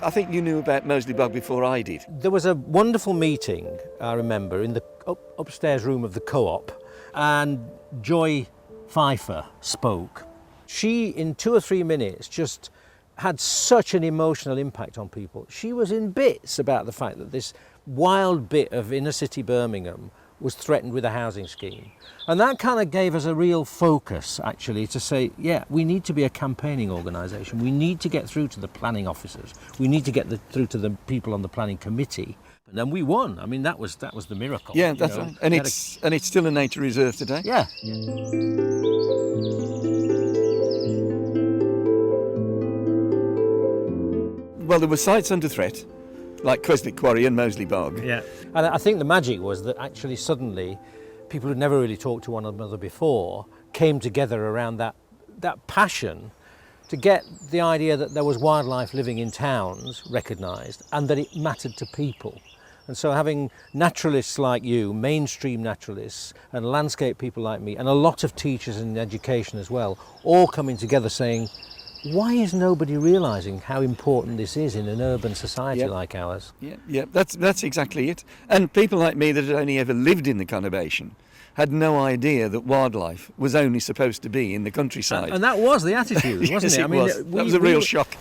I think you knew about Moseley Bog before I did. There was a wonderful meeting, I remember, in the upstairs room of the Co-op, and Joy Pfeiffer spoke. She, in 2 or 3 minutes, just had such an emotional impact on people. She was in bits about the fact that this wild bit of inner city Birmingham was threatened with a housing scheme. And that kind of gave us a real focus, actually, to say, yeah, we need to be a campaigning organisation. We need to get through to the planning officers. We need to get through to the people on the planning committee. And then we won. I mean, that was the miracle. Yeah, that's right. And it's still a nature reserve today. Yeah. Well, there were sites under threat, like Queswick Quarry and Moseley Bog. Yeah. And I think the magic was that actually suddenly people who'd never really talked to one another before came together around that passion to get the idea that there was wildlife living in towns recognised and that it mattered to people. And so having naturalists like you, mainstream naturalists, and landscape people like me, and a lot of teachers in education as well, all coming together saying, why is nobody realising how important this is in an urban society like ours? Yeah, that's exactly it. And people like me that had only ever lived in the conurbation had no idea that wildlife was only supposed to be in the countryside. And that was the attitude, wasn't Yes, it? I mean, that was a real shock.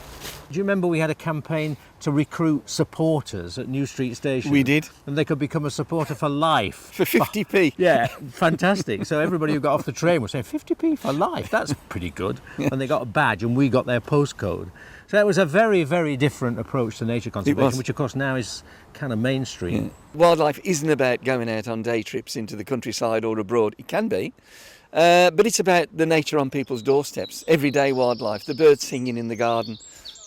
Do you remember we had a campaign to recruit supporters at New Street Station? We did. And they could become a supporter for life. For 50p. Yeah, fantastic. So everybody who got off the train was saying, 50p for life, that's pretty good. Yeah. And they got a badge and we got their postcode. So it was a very, very different approach to nature conservation, which of course now is kind of mainstream. Yeah. Wildlife isn't about going out on day trips into the countryside or abroad. It can be. But it's about the nature on people's doorsteps, everyday wildlife, the birds singing in the garden,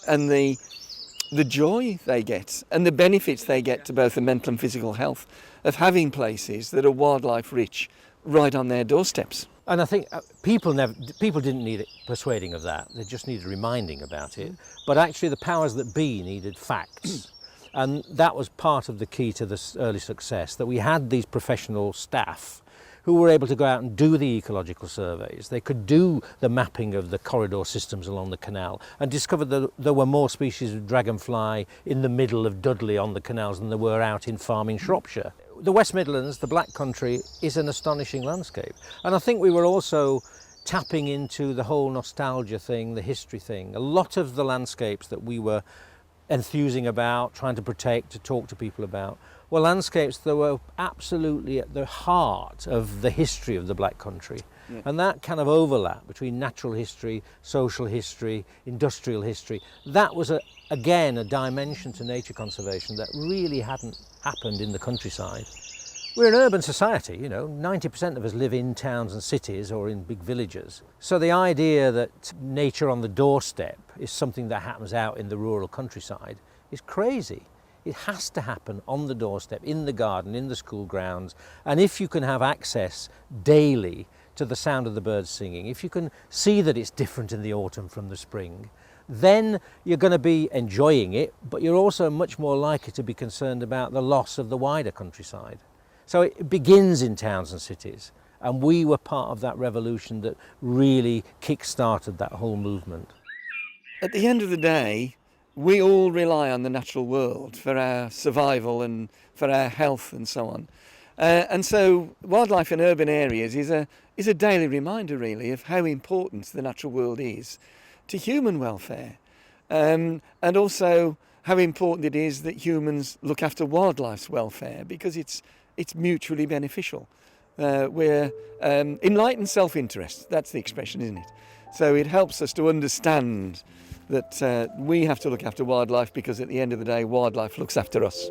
and the joy they get and the benefits they get to both the mental and physical health of having places that are wildlife rich right on their doorsteps. And I think people didn't need persuading of that. They just needed reminding about it. But actually the powers that be needed facts. And that was part of the key to this early success, that we had these professional staff who were able to go out and do the ecological surveys. They could do the mapping of the corridor systems along the canal and discover that there were more species of dragonfly in the middle of Dudley on the canals than there were out in farming Shropshire. The West Midlands, the Black Country, is an astonishing landscape. And I think we were also tapping into the whole nostalgia thing, the history thing. A lot of the landscapes that we were enthusing about, trying to protect, to talk to people about, were landscapes that were absolutely at the heart of the history of the Black Country. Yeah. And that kind of overlap between natural history, social history, industrial history, that was, again, a dimension to nature conservation that really hadn't happened in the countryside. We're an urban society, 90% of us live in towns and cities or in big villages. So the idea that nature on the doorstep is something that happens out in the rural countryside is crazy. It has to happen on the doorstep, in the garden, in the school grounds. And if you can have access daily to the sound of the birds singing, if you can see that it's different in the autumn from the spring, then you're going to be enjoying it, but you're also much more likely to be concerned about the loss of the wider countryside. So it begins in towns and cities, and we were part of that revolution that really kick-started that whole movement. At the end of the day, we all rely on the natural world for our survival and for our health and so on. And so wildlife in urban areas is a daily reminder, really, of how important the natural world is to human welfare. And also how important it is that humans look after wildlife's welfare, because it's mutually beneficial. We're enlightened self-interest, that's the expression, isn't it? So it helps us to understand that we have to look after wildlife, because at the end of the day, wildlife looks after us.